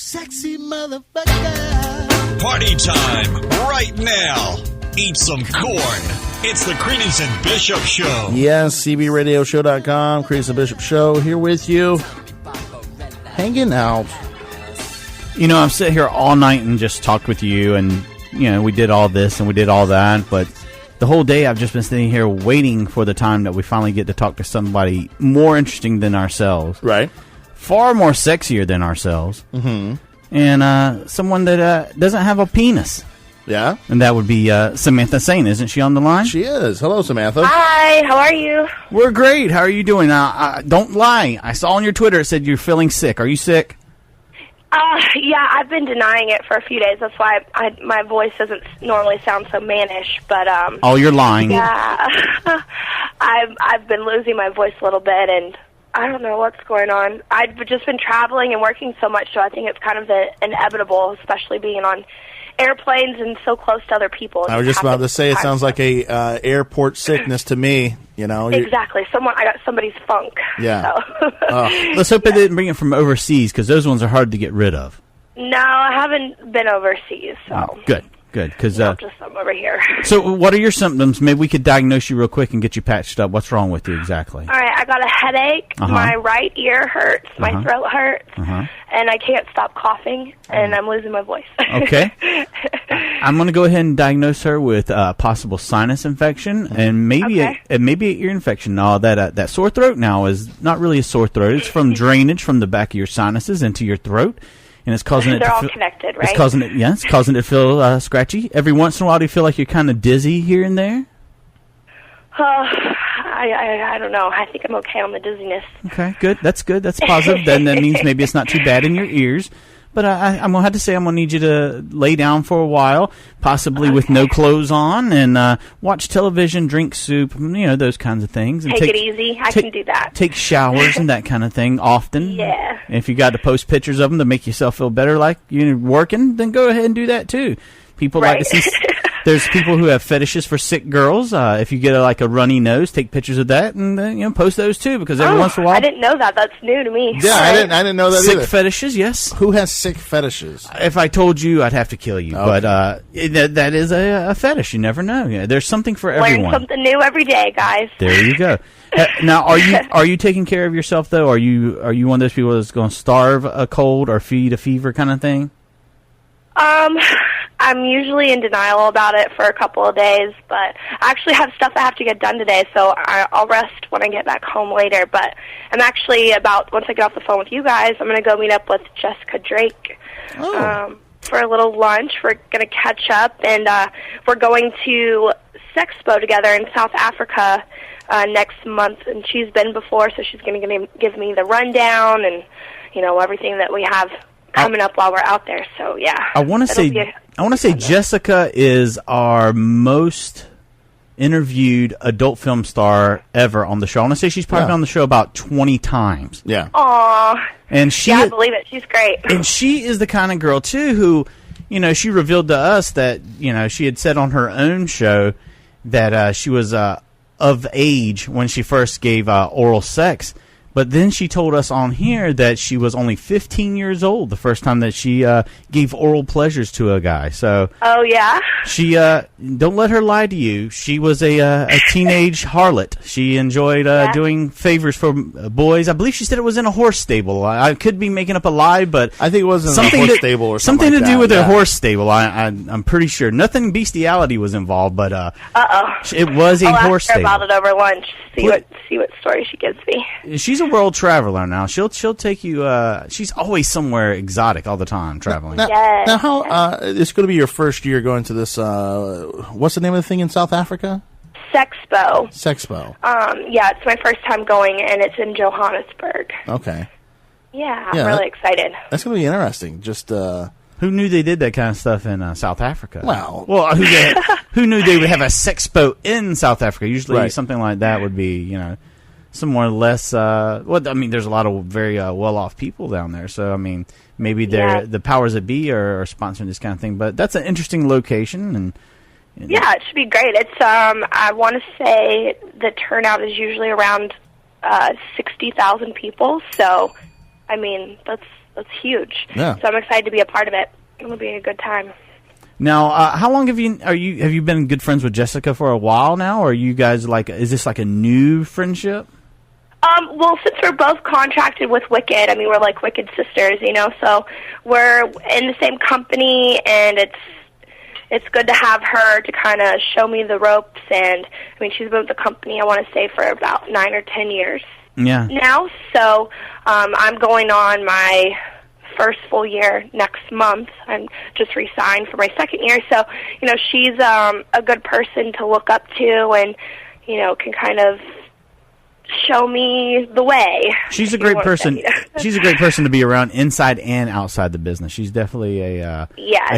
sexy motherfucker. Party time right now. Eat some corn. It's the Creedence and Bishop Show. Yes, cbradioshow.com, Creedence and Bishop Show, here with you, hanging out. You know, I'm sitting here all night and just talked with you, and, you know, we did all this and we did all that, but the whole day I've just been sitting here waiting for the time that we finally get to talk to somebody more interesting than ourselves. Right. Far more sexier than ourselves. Mm-hmm. And someone that doesn't have a penis. Yeah? And that would be Samantha Saint. Isn't she on the line? She is. Hello, Samantha. Hi, how are you? We're great. How are you doing? Now, don't lie. I saw on your Twitter it said you're feeling sick. Are you sick? Yeah, I've been denying it for a few days. That's why my voice doesn't normally sound so mannish. But oh, you're lying. Yeah, I've been losing my voice a little bit, and I don't know what's going on. I've just been traveling and working so much, so I think it's kind of inevitable, especially being on airplanes and so close to other people. I was just about to say, it sounds like a airport sickness to me. You know, exactly. I got somebody's funk. Yeah. So. Let's hope they didn't bring it from overseas, because those ones are hard to get rid of. No, I haven't been overseas. So oh, good. Because just some over here. So, what are your symptoms? Maybe we could diagnose you real quick and get you patched up. What's wrong with you exactly? All right, I got a headache. My right ear hurts. My throat hurts, and I can't stop coughing, and I'm losing my voice. Okay. I'm going to go ahead and diagnose her with possible sinus infection and maybe an ear infection. No, that sore throat now is not really a sore throat. It's from drainage from the back of your sinuses into your throat. And it's causing it. They're all connected, right? It's causing it to feel scratchy. Every once in a while, do you feel like you're kind of dizzy here and there? I don't know. I think I'm okay on the dizziness. Okay, good. That's good. That's positive. Then that means maybe it's not too bad in your ears. But I'm going to have to say I'm going to need you to lay down for a while, possibly with no clothes on, and watch television, drink soup, those kinds of things. And take it easy. I can do that. Take showers and that kind of thing often. Yeah. If you got to post pictures of them to make yourself feel better like you're working, then go ahead and do that too. People like to see... There's people who have fetishes for sick girls. If you get a runny nose, take pictures of that and post those too, because every once in a while. I didn't know that. That's new to me. Yeah, I didn't know that sick either. Sick fetishes, yes. Who has sick fetishes? If I told you, I'd have to kill you. Okay. But that is a fetish. You never know. Yeah, there's something for everyone. Learn something new every day, guys. There you go. Now, are you taking care of yourself though? Are you one of those people that's going to starve a cold or feed a fever kind of thing? I'm usually in denial about it for a couple of days, but I actually have stuff I have to get done today, so I'll rest when I get back home later. But I'm actually once I get off the phone with you guys, I'm going to go meet up with Jessica Drake for a little lunch. We're going to catch up, and we're going to Sexpo together in South Africa next month, and she's been before, so she's going to give me the rundown and, everything that we have coming up while we're out there. So yeah, I want to say Jessica is our most interviewed adult film star ever on the show. I want to say she's probably been on the show about 20 times. Yeah. Aww. And I believe it. She's great. And she is the kind of girl too who, she revealed to us that she had said on her own show that she was of age when she first gave oral sex. But then she told us on here that she was only 15 years old the first time that she gave oral pleasures to a guy. So, oh yeah, she don't let her lie to you. She was a teenage harlot. She enjoyed doing favors for boys. I believe she said it was in a horse stable. I could be making up a lie, but I think it was in a horse stable or something like to do that, with a horse stable. I'm pretty sure nothing bestiality was involved, but it was a horse stable. I'll ask her about it over lunch. See what story she gives me. She's a world traveler now. She'll take you. She's always somewhere exotic all the time traveling. Now how it's going to be your first year going to this? What's the name of the thing in South Africa? Sexpo. Yeah, it's my first time going, and it's in Johannesburg. Okay. Yeah, I'm really excited. That's going to be interesting. Just who knew they did that kind of stuff in South Africa? Well, who knew they would have a sexpo in South Africa? Usually, something like that would be somewhere less. There's a lot of very well-off people down there. So, maybe the powers that be are sponsoring this kind of thing. But that's an interesting location, and yeah, it should be great. It's I want to say the turnout is usually around 60,000 people. So, that's that's huge. Yeah. So I'm excited to be a part of it. It'll be a good time. Now, how long have you been good friends with Jessica for a while now, or are you guys is this like a new friendship? Well, since we're both contracted with Wicked, I mean, we're like Wicked sisters, you know, so we're in the same company, and it's good to have her to kind of show me the ropes, and, I mean, she's been with the company, I want to say, for about 9 or 10 years now, so I'm going on my first full year next month. I'm just re-signed for my second year, so, you know, she's a good person to look up to and, you know, can kind of show me the way. She's a great person. She's a great person to be around inside and outside the business. She's definitely a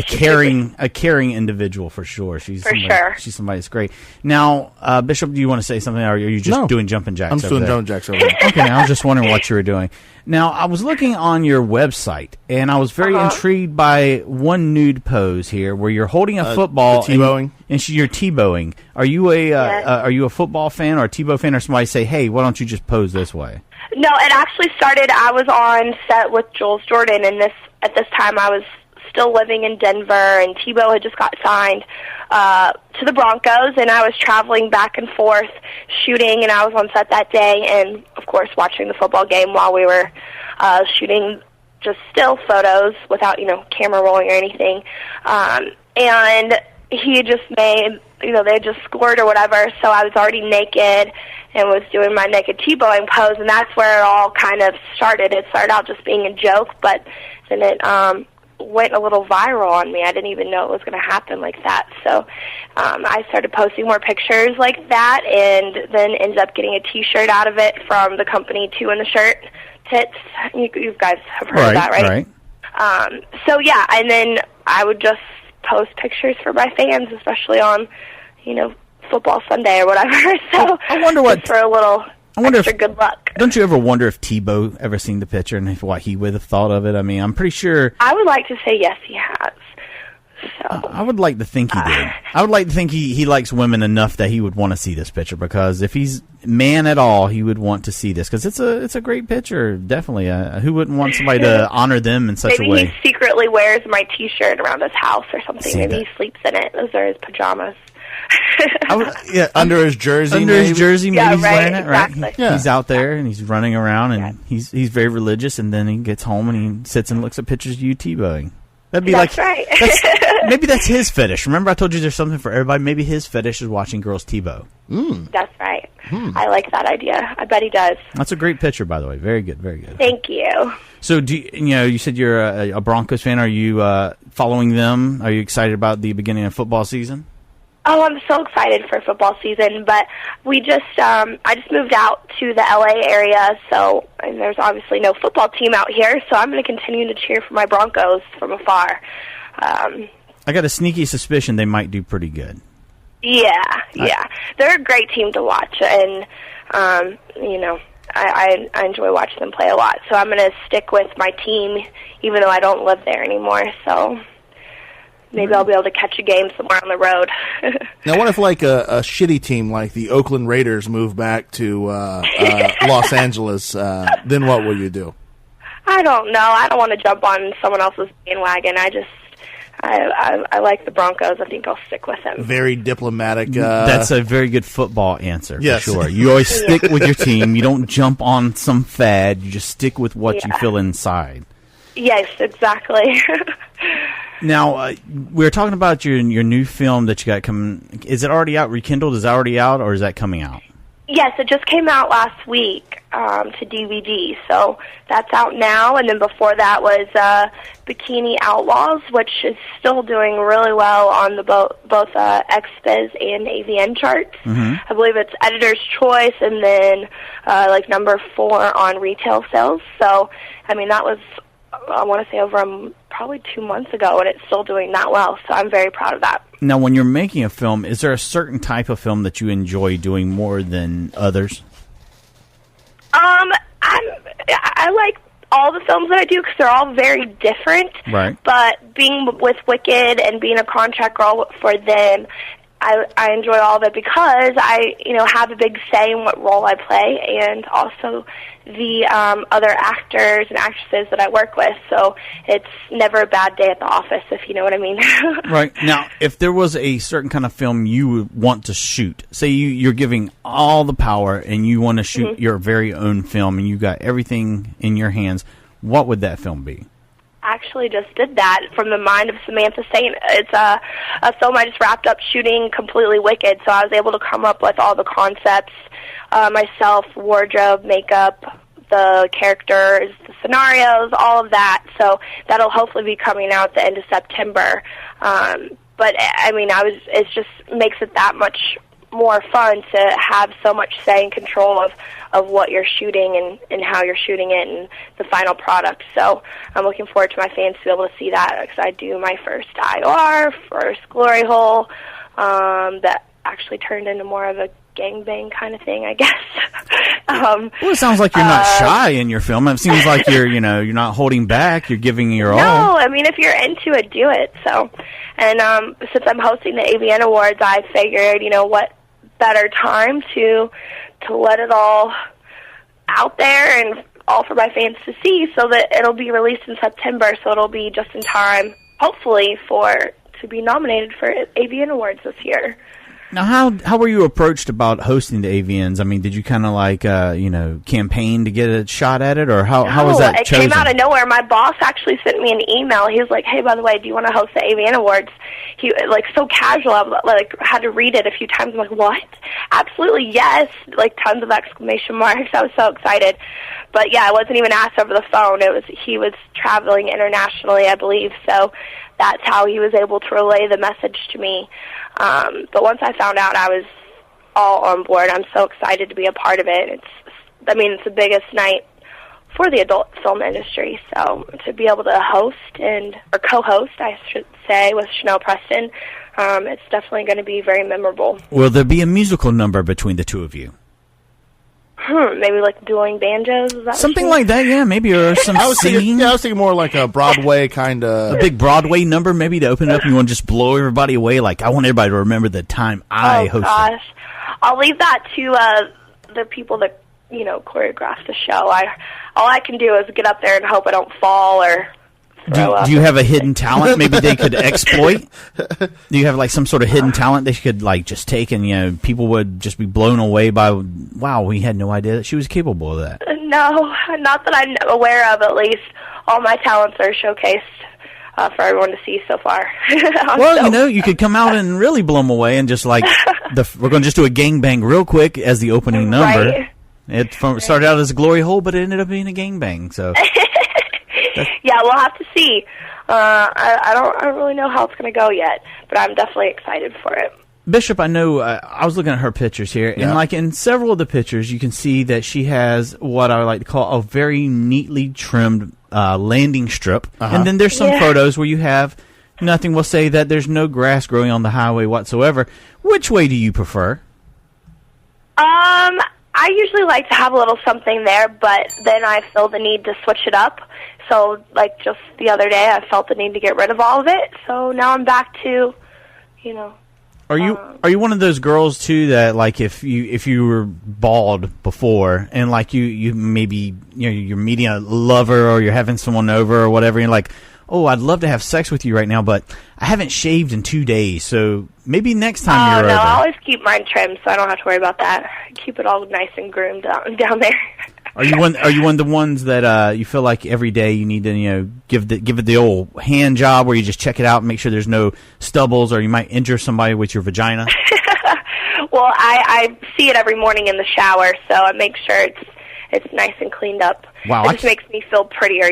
caring individual for sure. She's somebody that's great. Now, Bishop, do you want to say something, or are you just doing jumping jacks? I'm just doing jumping jacks over there. Okay, I was just wondering what you were doing. Now, I was looking on your website, and I was very intrigued by one nude pose here, where you're holding a football, T-bowing, and you're T-bowing. Are you a football fan or a T-bow fan, or somebody say, "Hey, why don't you just pose this way"? No, it actually started. I was on set with Jules Jordan, and at this time I was still living in Denver, and Tebow had just got signed to the Broncos, and I was traveling back and forth shooting, and I was on set that day, and of course watching the football game while we were shooting just still photos without, you know, camera rolling or anything. And he just made, you know, they just scored or whatever, so I was already naked and was doing my naked T-bowing pose, and that's where it all kind of started. It started out just being a joke, but then it went a little viral on me. I didn't even know it was going to happen like that. So I started posting more pictures like that, and then ended up getting a T-shirt out of it from the company, Two in the Shirt Tits. You guys have heard of that, right? Right. So yeah, and then I would just post pictures for my fans, especially on, you know, Football Sunday or whatever. So I wonder what for a little extra good luck. Don't you ever wonder if Tebow ever seen the picture and what he would have thought of it? I mean, I'm pretty sure. I would like to say yes, he has. So I would like to think he did. I would like to think he likes women enough that he would want to see this picture, because if he's man at all, he would want to see this, because it's a great picture. Definitely, who wouldn't want somebody to honor them in such a way? Maybe he secretly wears my T-shirt around his house or something. Maybe he sleeps in it. Those are his pajamas. Under his jersey. Maybe he's wearing it, right? Exactly. He's out there and he's running around, and he's very religious, and then he gets home and he sits and looks at pictures of you T-bowing. That'd be that's right. Maybe that's his fetish. Remember I told you there's something for everybody? Maybe his fetish is watching girls T-bow. That's right. I like that idea. I bet he does. That's a great picture, by the way. Very good, very good. Thank you. So, you said you're a Broncos fan. Are you following them? Are you excited about the beginning of football season? Oh, I'm so excited for football season, but I just moved out to the LA area, so and there's obviously no football team out here, so I'm going to continue to cheer for my Broncos from afar. I got a sneaky suspicion they might do pretty good. Yeah. They're a great team to watch, and, you know, I enjoy watching them play a lot, so I'm going to stick with my team, even though I don't live there anymore, so maybe I'll be able to catch a game somewhere on the road. Now, what if, like, a shitty team like the Oakland Raiders move back to Los Angeles? Then what will you do? I don't know. I don't want to jump on someone else's bandwagon. I like the Broncos. I think I'll stick with them. Very diplomatic. That's a very good football answer, yes. for sure. You always stick with your team. You don't jump on some fad. You just stick with what you feel inside. Yes, exactly. Now, we were talking about your new film that you got coming. Is it already out? Rekindled? Is that already out, or is that coming out? Yes, it just came out last week to DVD, so that's out now. And then before that was Bikini Outlaws, which is still doing really well on the both XBiz and AVN charts. Mm-hmm. I believe it's Editor's Choice, and then like number 4 on retail sales. So, I mean, that was, I want to say, over probably 2 months ago, and it's still doing that well. So I'm very proud of that. Now, when you're making a film, is there a certain type of film that you enjoy doing more than others? I like all the films that I do because they're all very different. Right. But being with Wicked and being a contract girl for them, I enjoy all of it because I, have a big say in what role I play, and also the other actors and actresses that I work with. So it's never a bad day at the office, if you know what I mean. Right. Now, if there was a certain kind of film you would want to shoot, say you're giving all the power and you want to shoot your very own film and you got everything in your hands, what would that film be? Actually just did that, From the Mind of Samantha Saint. It's a film I just wrapped up shooting, completely wicked, so I was able to come up with all the concepts myself, wardrobe, makeup, the characters, the scenarios, all of that. So that'll hopefully be coming out at the end of September. But I mean, it just makes it that much more fun to have so much say and control of what you're shooting and how you're shooting it and the final product. So I'm looking forward to my fans to be able to see that, because I do my first IR, first glory hole, that actually turned into more of a gangbang kind of thing, I guess. Well, it sounds like you're not shy in your film. It seems like you're not holding back. You're giving your all. No, I mean, if you're into it, do it. So, and since I'm hosting the AVN Awards, I figured, what better time to let it all out there and all for my fans to see, so that it'll be released in September, so it'll be just in time, hopefully, to be nominated for AVN Awards this year. Now, how were you approached about hosting the AVNs? I mean, did you kind of campaign to get a shot at it, or how was that chosen? It came out of nowhere. My boss actually sent me an email. He was like, "Hey, by the way, do you want to host the AVN Awards?" He so casual. I had to read it a few times. I'm like, "What? Absolutely yes!" Tons of exclamation marks. I was so excited. But yeah, I wasn't even asked over the phone. He was traveling internationally, I believe. So that's how he was able to relay the message to me. But once I found out, I was all on board. I'm so excited to be a part of it. It's the biggest night for the adult film industry. So to be able to host or co-host, I should say, with Chanel Preston, it's definitely going to be very memorable. Will there be a musical number between the two of you? Maybe dueling banjos? Is that something like that, yeah, maybe, or some singing. I was thinking more like a Broadway kind of... A big Broadway number, maybe, to open it up, and you want to just blow everybody away. I want everybody to remember the time I hosted. Oh, gosh. I'll leave that to the people that, choreograph the show. All I can do is get up there and hope I don't fall or... Do you have a hidden talent maybe they could exploit? Do you have some sort of hidden talent they could just take, and people would just be blown away by, wow, we had no idea that she was capable of that? No, not that I'm aware of, at least. All my talents are showcased for everyone to see so far. Well, you could come out and really blow them away and just we're going to just do a gangbang real quick as the opening number. Right. It started out as a glory hole, but it ended up being a gangbang, so... Yeah, we'll have to see. I don't really know how it's going to go yet, but I'm definitely excited for it. Bishop, I know I was looking at her pictures here, and in several of the pictures, you can see that she has what I would like to call a very neatly trimmed landing strip, and then there's some photos where you have nothing. We'll say that there's no grass growing on the highway whatsoever. Which way do you prefer? I usually like to have a little something there, but then I feel the need to switch it up. So, just the other day, I felt the need to get rid of all of it. So now I'm back to, Are you one of those girls too that if you were bald before and you maybe you're meeting a lover or you're having someone over or whatever, and you're like, oh, I'd love to have sex with you right now, but I haven't shaved in 2 days, so maybe next time you're over. I always keep mine trimmed, so I don't have to worry about that. I keep it all nice and groomed down there. Are you one of the ones that you feel like every day you need to give it the old hand job where you just check it out and make sure there's no stubbles, or you might injure somebody with your vagina? Well, I see it every morning in the shower, so I make sure it's nice and cleaned up. Wow, it just makes me feel prettier,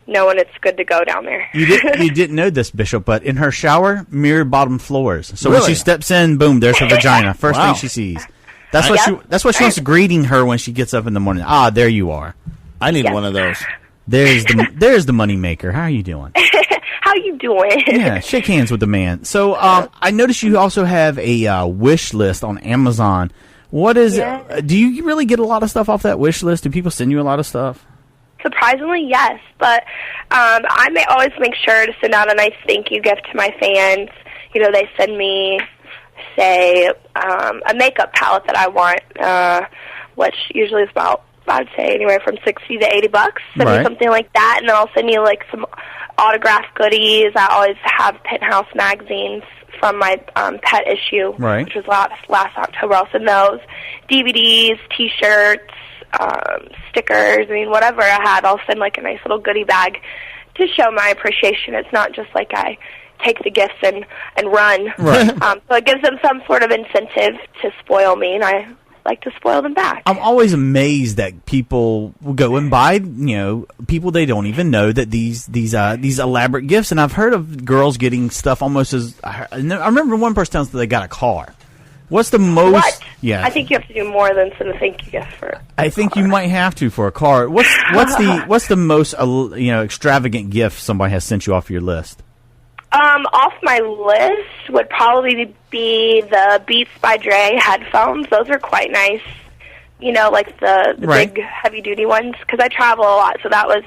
knowing it's good to go down there. You didn't know this, Bishop, but in her shower, mirrored bottom floors. So really? When she steps in, boom, there's her vagina. First thing she sees. That's what she wants greeting her when she gets up in the morning. Ah, there you are. I need one of those. There's the money maker. How are you doing? How you doing? Yeah, shake hands with the man. So I noticed you also have a wish list on Amazon. What is it? Do you really get a lot of stuff off that wish list? Do people send you a lot of stuff? Surprisingly, yes. But I may always make sure to send out a nice thank you gift to my fans. They send me say, a makeup palette that I want, which usually is about, I'd say, anywhere from $60 to $80. Send me something like that, and then I'll send you, like, some autographed goodies. I always have Penthouse magazines from my pet issue, which was last October. I'll send those. DVDs, T-shirts, stickers, I mean, whatever I have, I'll send, like, a nice little goodie bag to show my appreciation. It's not just like I take the gifts and run. So it gives them some sort of incentive to spoil me, and I like to spoil them back. I'm always amazed that people will go and buy, people they don't even know that these elaborate gifts. And I've heard of girls getting stuff almost as. I remember one person telling us that they got a car. What's the most? What? Yeah, I think you have to do more than send a thank you gift for. I think you might have to for a car. What's the most extravagant gift somebody has sent you off your list? Off my list would probably be the Beats by Dre headphones. Those are quite nice. Like the big heavy duty ones, because I travel a lot. So that was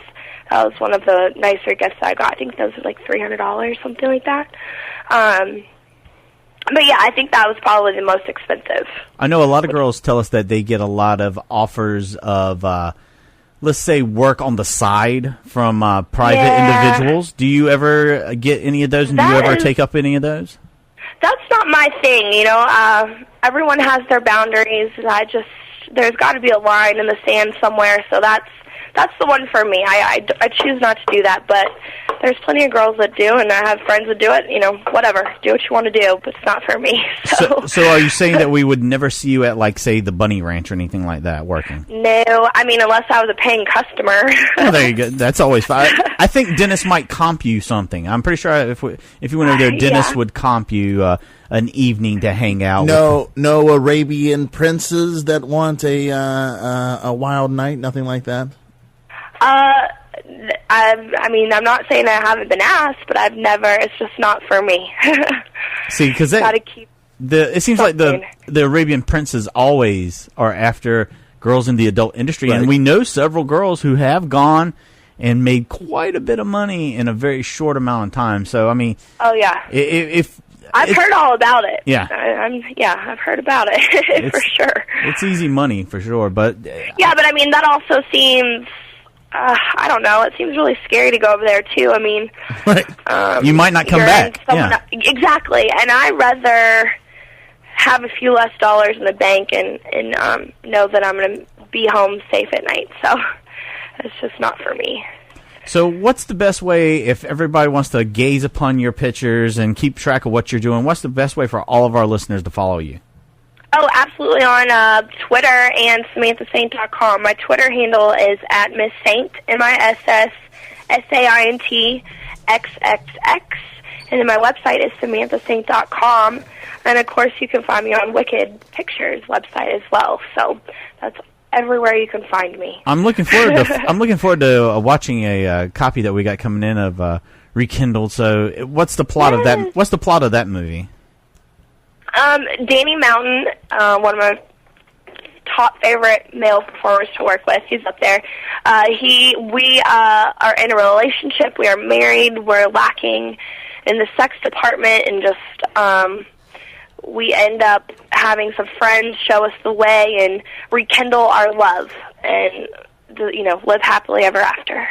one of the nicer gifts I got. I think those were like $300, something like that. But yeah, I think that was probably the most expensive. I know a lot of girls tell us that they get a lot of offers of, let's say, work on the side from private individuals. Do you ever get any of those, and do you ever take up any of those? That's not my thing, everyone has their boundaries. There's got to be a line in the sand somewhere, so that's the one for me. I choose not to do that, but there's plenty of girls that do, and I have friends that do it. Whatever, do what you want to do, but it's not for me. So are you saying that we would never see you at, like, say, the Bunny Ranch or anything like that working? No, I mean, unless I was a paying customer. Well, there you go. That's always fine. I think Dennis might comp you something. I'm pretty sure if you went over there, Dennis would comp you an evening to hang out. No Arabian princes that want a wild night, nothing like that. I mean, I'm not saying I haven't been asked, but I've never. It's just not for me. See, because it seems like the Arabian princes always are after girls in the adult industry, and we know several girls who have gone and made quite a bit of money in a very short amount of time. So, I mean, if I've heard all about it. Yeah, I've heard about it for sure. It's easy money for sure, but but I mean, that also seems. I don't know. It seems really scary to go over there too. I mean, you might not come back. Exactly. And I'd rather have a few less dollars in the bank and know that I'm going to be home safe at night. So it's just not for me. So what's the best way, if everybody wants to gaze upon your pictures and keep track of what you're doing, what's the best way for all of our listeners to follow you? Oh, absolutely, on Twitter and SamanthaSaint.com. My Twitter handle is @MissSaint, MissSaintXXX, and then my website is SamanthaSaint.com. And, of course, you can find me on Wicked Pictures website as well. So that's everywhere you can find me. I'm looking forward to watching a copy that we got coming in of Rekindled. So what's the plot of that? What's the plot of that movie? Danny Mountain, one of my top favorite male performers to work with, he's up there. We are in a relationship. We are married. We're lacking in the sex department, and just we end up having some friends show us the way and rekindle our love, and live happily ever after.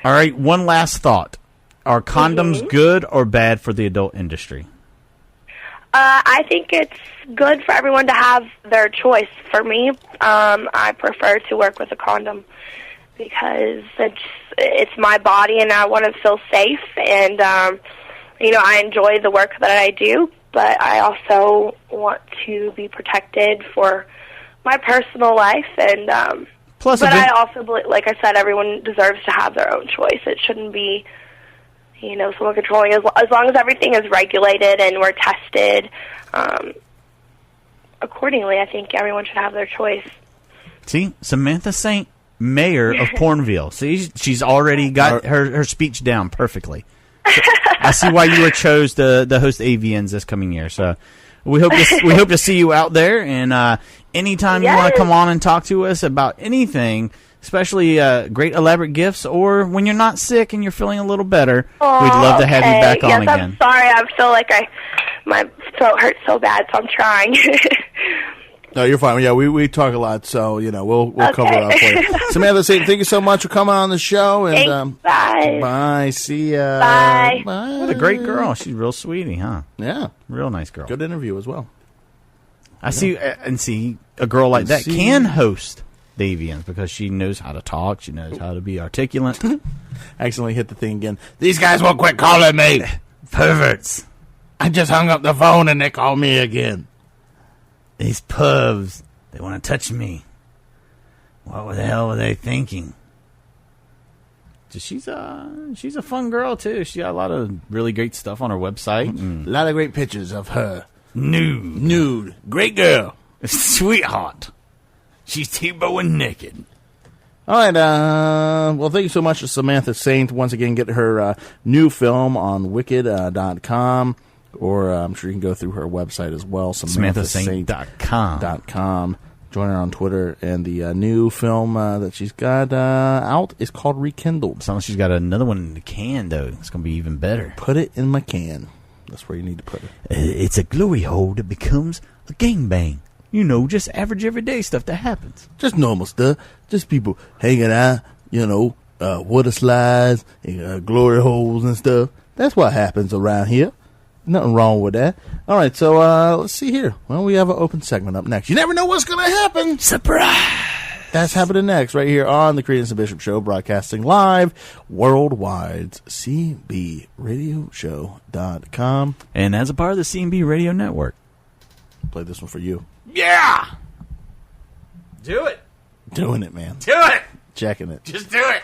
All right, one last thought: are condoms good or bad for the adult industry? I think it's good for everyone to have their choice. For me, I prefer to work with a condom because it's my body and I want to feel safe. And, I enjoy the work that I do, but I also want to be protected for my personal life. And I also believe, like I said, everyone deserves to have their own choice. It shouldn't be someone controlling. As long as everything is regulated and we're tested accordingly, I think everyone should have their choice. See, Samantha Saint, mayor of Pornville. See, she's already got her speech down perfectly. So I see why you were chose to host AVNs this coming year. So we hope to see you out there. And anytime you want to come on and talk to us about anything, especially great elaborate gifts, or when you're not sick and you're feeling a little better, we'd love to have you back on again. I'm sorry. I feel like I my throat hurts so bad, so I'm trying. No, you're fine. Yeah, we talk a lot, so we'll cover up for you. Samantha Saint, thank you so much for coming on the show. And Thanks, bye. Bye. See ya. Bye. Bye. What a great girl. She's real sweetie, huh? Yeah, Real nice girl. good interview as well. See a girl like that can host the AVNs because she knows how to talk. She knows how to be articulate. Accidentally hit the thing again. These guys won't quit calling me. Perverts. I just hung up the phone and they call me again. These pubs, they want to touch me. What the hell were they thinking? She's a fun girl, too. She got a lot of really great stuff on her website. A lot of great pictures of her. Nude. Great girl. Sweetheart. She's T-bowing naked. All right. Well, thank you so much to Samantha Saint. Once again, get her new film on Wicked.com. Or I'm sure you can go through her website as well, SamanthaSaint.com. Join her on Twitter. And the new film that she's got out is called Rekindled. Sounds like she's got another one in the can, though. It's going to be even better. Put it in my can. That's where you need to put it. It's a glory hole that becomes a gangbang. Just average everyday stuff that happens. Just normal stuff. Just people hanging out, water slides, glory holes and stuff. That's what happens around here. Nothing wrong with that. All right, so let's see here. Well, we have an open segment up next. You never know what's going to happen. Surprise! That's happening next, right here on the Creedence and Bishop Show, broadcasting live worldwide, cbradioshow.com. And as a part of the CB Radio Network. Play this one for you. Yeah! Do it. Doing it, man. Do it. Checking it. Just do it.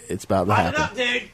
It's about to Light happen. it up, dude.